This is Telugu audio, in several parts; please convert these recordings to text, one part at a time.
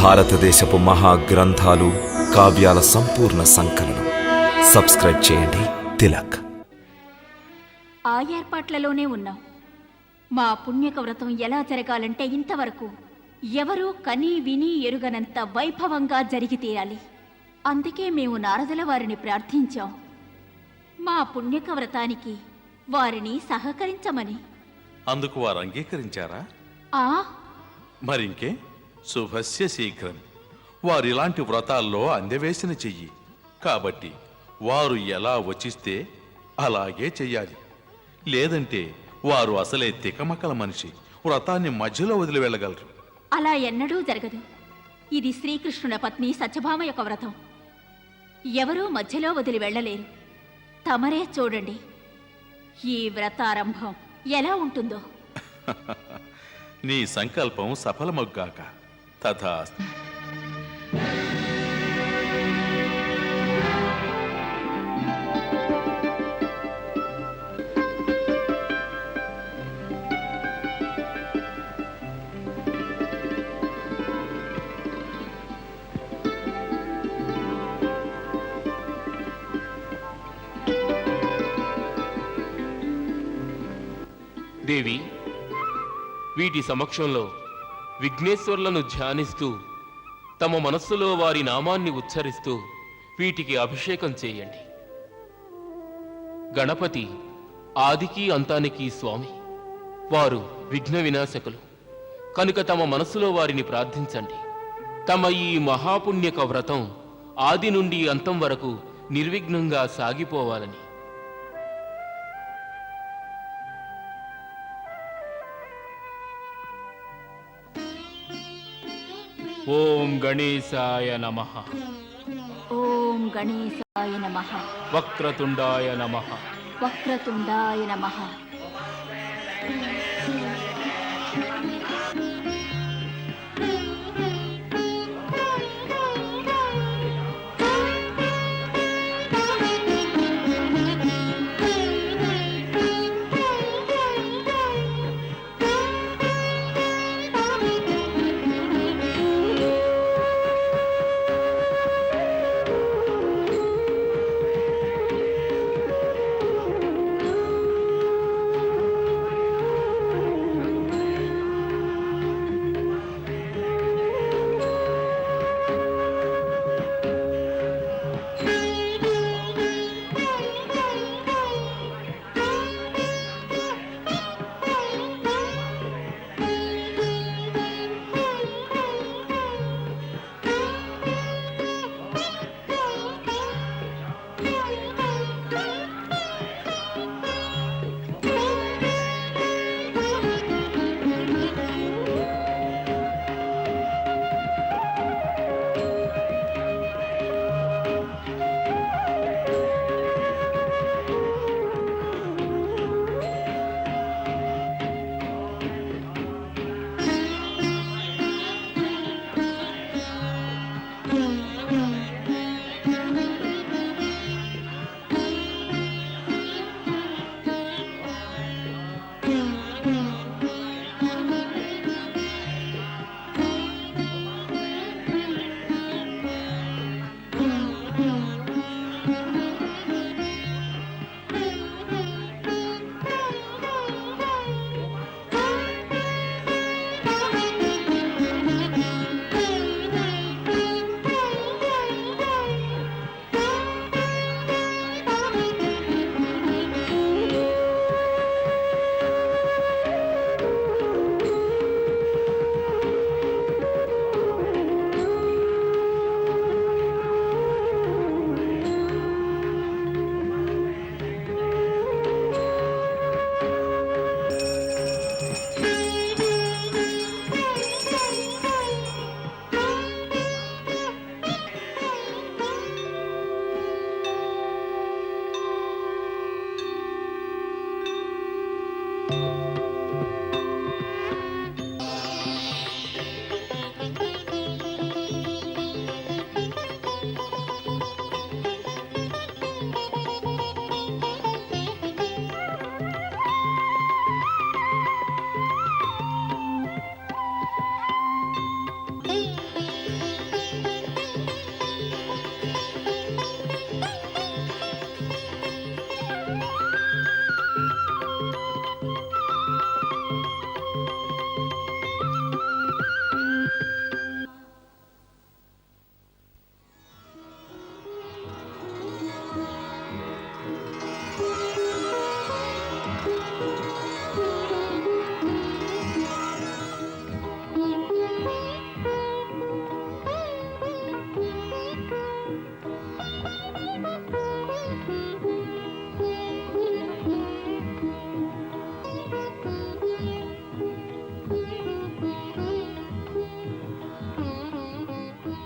భారతదేశపు మహాగ్రంథాలు, కావ్యాల సంపూర్ణ సంకలనం. సబ్స్క్రైబ్ చేయండి తిలక్. ఆ ఏర్పాట్లలోనే ఉన్నాం. మా పుణ్యక వ్రతం ఎలా జరగాలంటే ఇంతవరకు ఎవరూ కనీ విని ఎరుగనంత వైభవంగా జరిగి తీరాలి. అందుకే మేము నారదుల వారిని ప్రార్థించాం, మా పుణ్యక వ్రతానికి వారిని సహకరించమని. అందుకు వారు అంగీకరించారా? మరింకే, శుభస్య శీఘ్రం. వారు ఇలాంటి వ్రతాల్లో అందవేసిన చెయ్యి కాబట్టి వారు ఎలా వచిస్తే అలాగే చెయ్యాలి. లేదంటే వారు అసలే తికమకల మనిషి, వ్రతాన్ని మధ్యలో వదిలి వెళ్ళగలరు. అలా ఎన్నడూ జరగదు. ఇది శ్రీకృష్ణుల పత్ని సత్యభామ యొక్క వ్రతం. ఎవరూ మధ్యలో వదిలి వెళ్ళలేరు. తమరే చూడండి ఈ వ్రతారంభం ఎలా ఉంటుందో. నీ సంకల్పం సఫలమగ్గాక. తథాస్తు. దేవి, వీటి సమక్షంలో విఘ్నేశ్వర్లను ధ్యానిస్తూ తమ మనస్సులో వారి నామాన్ని ఉచ్చరిస్తూ వీటికి అభిషేకం చేయండి. గణపతి ఆదికి అంతానికి స్వామి, వారు విఘ్న వినాశకులు కనుక తమ మనస్సులో వారిని ప్రార్థించండి. తమ ఈ మహాపుణ్యక వ్రతం ఆది నుండి అంతం వరకు నిర్విఘ్నంగా సాగిపోవాలని. ఓం గణేశాయ నమః. ఓం గణేశాయ నమః. వక్రతుండాయ నమః. వక్రతుండాయ నమః.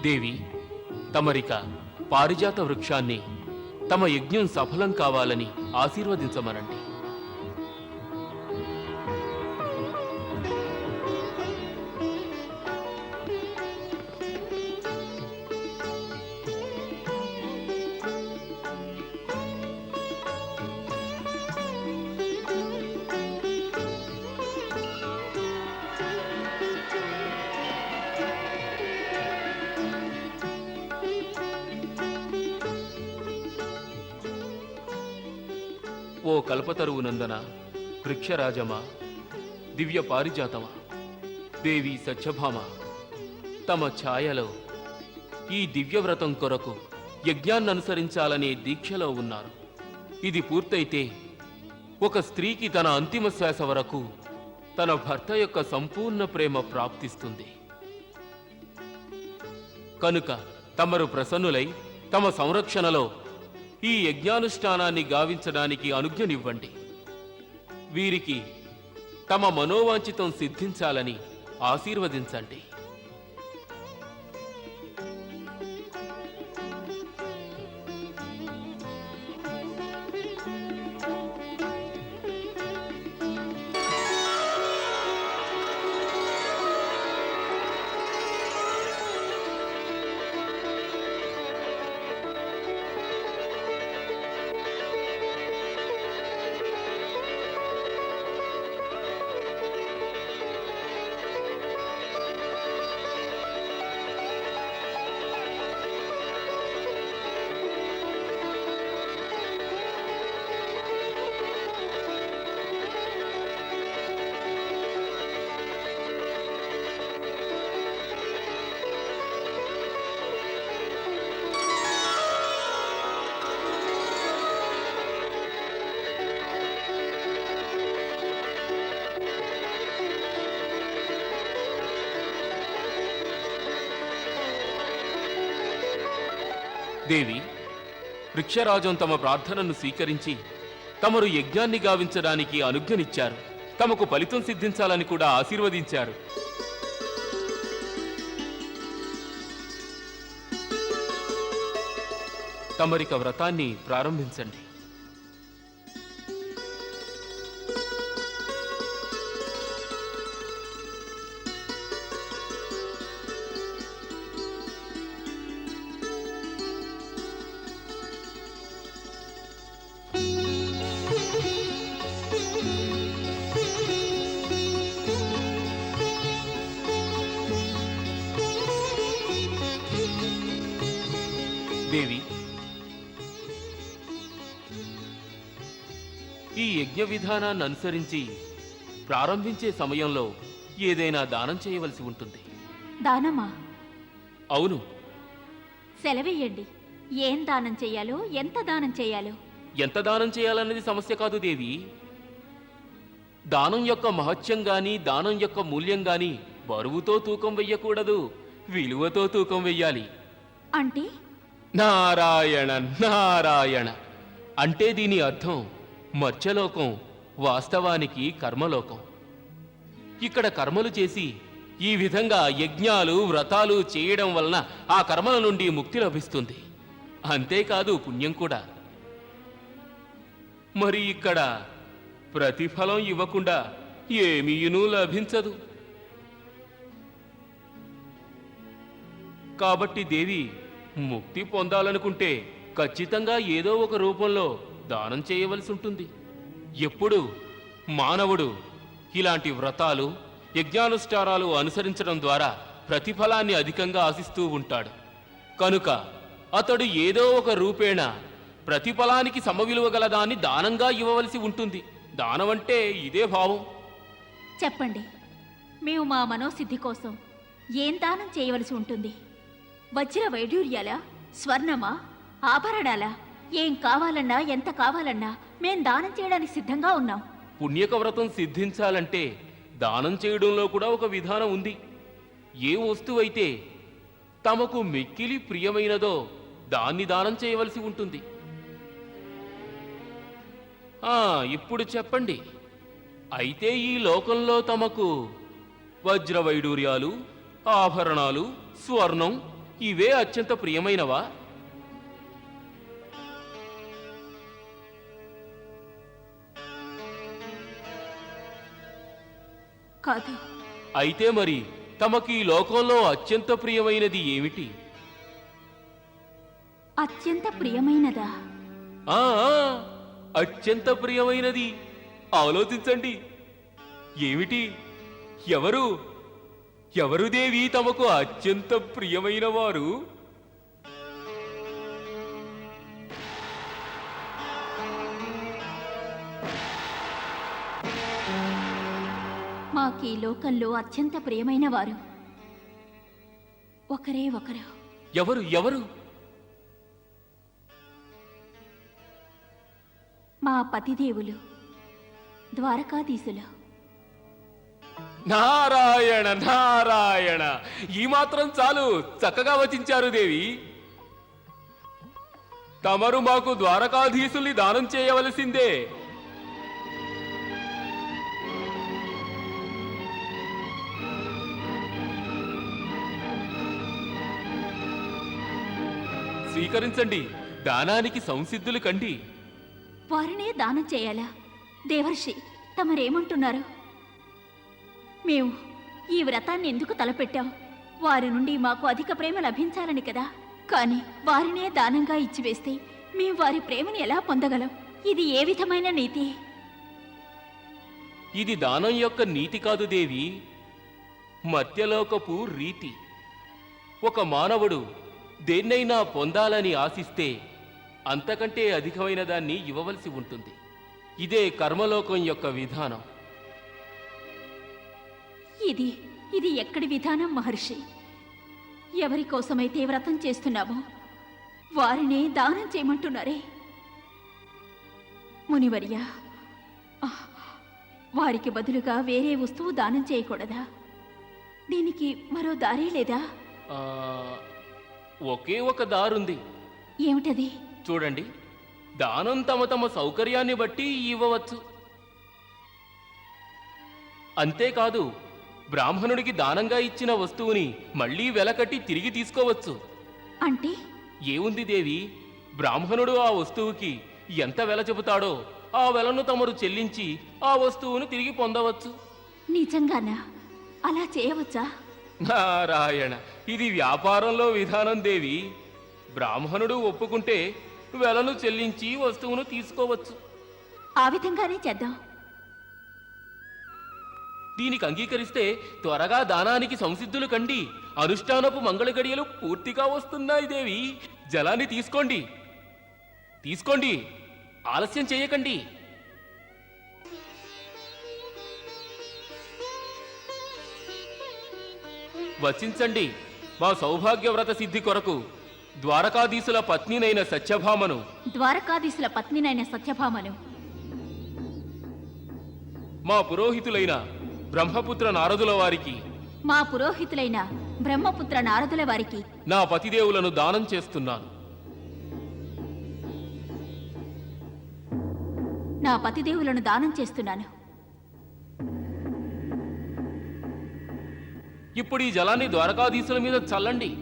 దేవి, తమరిక పారిజాత వృక్షాన్ని తమ యజ్ఞం సఫలం కావాలని ఆశీర్వదించమనండి. ఓ కల్పతరువు నందన, వృక్షరాజమా, దివ్య పారిజాతమా, దేవి సత్యభామ, తమ ఛాయలో ఈ దివ్యవ్రతం కొరకు యజ్ఞాన్ననుసరించాలనే దీక్షలో ఉన్నారు. ఇది పూర్తయితే ఒక స్త్రీకి తన అంతిమ శ్వాస వరకు తన భర్త యొక్క సంపూర్ణ ప్రేమ ప్రాప్తిస్తుంది. కనుక తమరు ప్రసన్నులై తమ సంరక్షణలో ఈ యజ్ఞానుష్ఠానాన్ని గావించడానికి అనుజ్ఞనివ్వండి. వీరికి తమ మనోవాంఛితం సిద్ధించాలని ఆశీర్వదించండి. దేవి, వృక్షరాజం తమ ప్రార్థనను స్వీకరించి తమరు యజ్ఞాన్ని గావించడానికి అనుజ్ఞనిచ్చారు. తమకు ఫలితం సిద్ధించాలని కూడా ఆశీర్వదించారు. తమరిక వ్రతాన్ని ప్రారంభించండి. దేవి, ఈ యజ్ఞ విధానాన్ని అనుసరించి ప్రారంభించే సమయంలో ఏదైనా దానం చేయవలసి ఉంటుంది. దానమా? అవును. సెలవేయండి. ఏం దానం చెయ్యాలో, ఎంత దానం చెయ్యాలో? ఎంత దానం చేయాలన్నది సమస్య కాదు దేవి. దానం యొక్క మహత్యం గాని, దానం యొక్క మూల్యం గాని బరువుతో తూకం వెయ్యకూడదు, విలువతో తూకం వెయ్యాలి. అంటే? నారాయణ నారాయణ అంటే దీని అర్థం మర్త్యలోకం వాస్తవానికి కర్మలోకం. ఇక్కడ కర్మలు చేసి ఈ విధంగా యజ్ఞాలు వ్రతాలు చేయడం వలన ఆ కర్మల నుండి ముక్తి లభిస్తుంది. అంతేకాదు పుణ్యం కూడా. మరి ఇక్కడ ప్రతిఫలం ఇవ్వకుండా ఏమీనూ లభించదు. కాబట్టి దేవి, ముక్తి పొందాలనుకుంటే ఖచ్చితంగా ఏదో ఒక రూపంలో దానం చేయవలసి ఉంటుంది. ఎప్పుడు మానవుడు ఇలాంటి వ్రతాలు యజ్ఞానుష్ఠానాలు అనుసరించడం ద్వారా ప్రతిఫలాన్ని అధికంగా ఆశిస్తూ ఉంటాడు. కనుక అతడు ఏదో ఒక రూపేణ ప్రతిఫలానికి సమవిలువ గల దాన్ని దానంగా ఇవ్వవలసి ఉంటుంది. దానం అంటే ఇదే భావం. చెప్పండి, మేము మా మనోసిద్ధి కోసం ఏం దానం చేయవలసి ఉంటుంది? వజ్ర వైడూర్యాలా, స్వర్ణమా, ఆభరణాలా? ఏం కావాలన్నా, ఎంత కావాలన్నా మేం దానం చేయడానికి సిద్ధంగా ఉన్నాం. పుణ్యక వ్రతం సిద్ధించాలంటే దానం చేయడంలో కూడా ఒక విధానం ఉంది. ఏ వస్తువైతే తమకు మిక్కిలి ప్రియమైనదో దాన్ని దానం చేయవలసి ఉంటుంది. ఇప్పుడు చెప్పండి. అయితే ఈ లోకంలో తమకు వజ్ర వైడూర్యాలు, ఆభరణాలు, స్వర్ణం ఇవే అత్యంత ప్రియమైనవా? కాదు. అయితే మరి తమకు ఈ లోకంలో అత్యంత ప్రియమైనది ఏమిటి? అత్యంత ప్రియమైనదా? ఆ ఆ, అత్యంత ప్రియమైనది. ఆలోచించండి. ఏమిటి? ఎవరు ఎవరు దేవి తమకు అత్యంత ప్రియమైన వారు? మాకీ లోకంలో అత్యంత ప్రియమైన వారు ఒకరే ఒకరు. ఎవరు ఎవరు? మా పతిదేవులు ద్వారకాధీశులు. నారాయణ నారాయణ, ఈ మాత్రం చాలు. చక్కగా వచించారు దేవి. తమరు మాకు ద్వారకాధీశుల్ని దానం చేయవలసిందే. స్వీకరించండి. దానానికి సంసిద్ధులు కండి. వారినే దానం చేయాలా? దేవర్షి, తమరేమంటున్నారు? మేము ఈ వ్రతాన్ని ఎందుకు తలపెట్టాం? వారి నుండి మాకు అధిక ప్రేమ లభించాలని కదా. కానీ వారినే దానంగా ఇచ్చివేస్తే మేము వారి ప్రేమని ఎలా పొందగలం? ఇది ఏ విధమైన నీతి? ఇది దానం యొక్క నీతి కాదు దేవి, మర్త్యలోకపు రీతి. ఒక మానవుడు దేన్నైనా పొందాలని ఆశిస్తే అంతకంటే అధికమైన దాన్ని ఇవ్వవలసి ఉంటుంది. ఇదే కర్మలోకం యొక్క విధానం. ఇది ఎక్కడి విధానం మహర్షి? ఎవరి కోసమైతే వ్రతం చేస్తున్నామో వారినే దానం చేయమంటున్నారే. మునివర్య, వారికి బదులుగా వేరే వస్తువు దానం చేయకూడదా? దీనికి మరో దారే లేదా? ఆ, ఒకే ఒక దారుంది. ఏమిటది? చూడండి, దానం తమ తమ సౌకర్యాన్ని బట్టి ఇవ్వవచ్చు. అంతేకాదు, బ్రాహ్మణుడికి దానంగా ఇచ్చిన వస్తువుని మళ్లీ వెలకట్టి తిరిగి తీసుకోవచ్చు. అంటే ఏముంది దేవి, బ్రాహ్మణుడు ఆ వస్తువుకి ఎంత వెల చెబుతాడో ఆ వెలను తమరు చెల్లించి ఆ వస్తువును తిరిగి పొందవచ్చు. నిజంగానా? అలా చేయవచ్చా? నారాయణ, ఇది వ్యాపారంలో విధానం దేవి. బ్రాహ్మణుడు ఒప్పుకుంటే వెలను చెల్లించి వస్తువును తీసుకోవచ్చు. ఆ విధంగానే చేద్దాం. దీనికి అంగీకరిస్తే త్వరగా దానానికి సంసిద్ధులు కండి. అనుష్ఠానపు మంగళ గడియలు పూర్తిగా వస్తున్నాయి దేవి. జలాన్ని తీసుకోండి, తీసుకోండి, ఆలస్యం చేయకండి. వచించండి. మా సౌభాగ్యవ్రత సిద్ధి కొరకు ద్వారకాధీశుల పత్నినైన సత్యభామను ద్వారకాధీశుల పత్నినైన సత్యభామను మా పురోహితులైన బ్రహ్మపుత్ర నారదుల వారికి మా పురోహితులైన బ్రహ్మపుత్ర నారదుల వారికి నా పతిదేవులను దానం చేస్తున్నాను. నా పతిదేవులను దానం చేస్తున్నాను. ఇప్పుడు ఈ జలాన్ని ద్వారకాధీశుల మీద చల్లండి.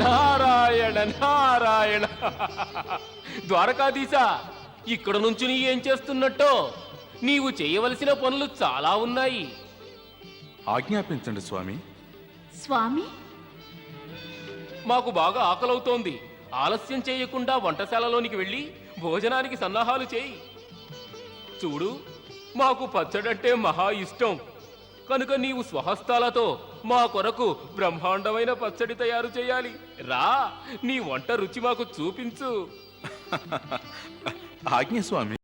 నారాయణ నారాయణ. ద్వారకాధీశ, ఇక్కడ నుంచి నీ ఏం చేస్తున్నట్టో? నీవు చేయవలసిన పనులు చాలా ఉన్నాయి. ఆజ్ఞాపించండి స్వామి. స్వామి, మాకు బాగా ఆకలవుతోంది. ఆలస్యం చేయకుండా వంటశాలలోనికి వెళ్ళి భోజనానికి సన్నాహాలు చేయి. చూడు, మాకు పచ్చడంటే మహా ఇష్టం కనుక నీవు స్వహస్తాలతో మా కొరకు బ్రహ్మాండమైన పచ్చడి తయారు చేయాలి. రా, నీ వంట రుచి మాకు చూపించు. ఆజ్ఞ స్వామి.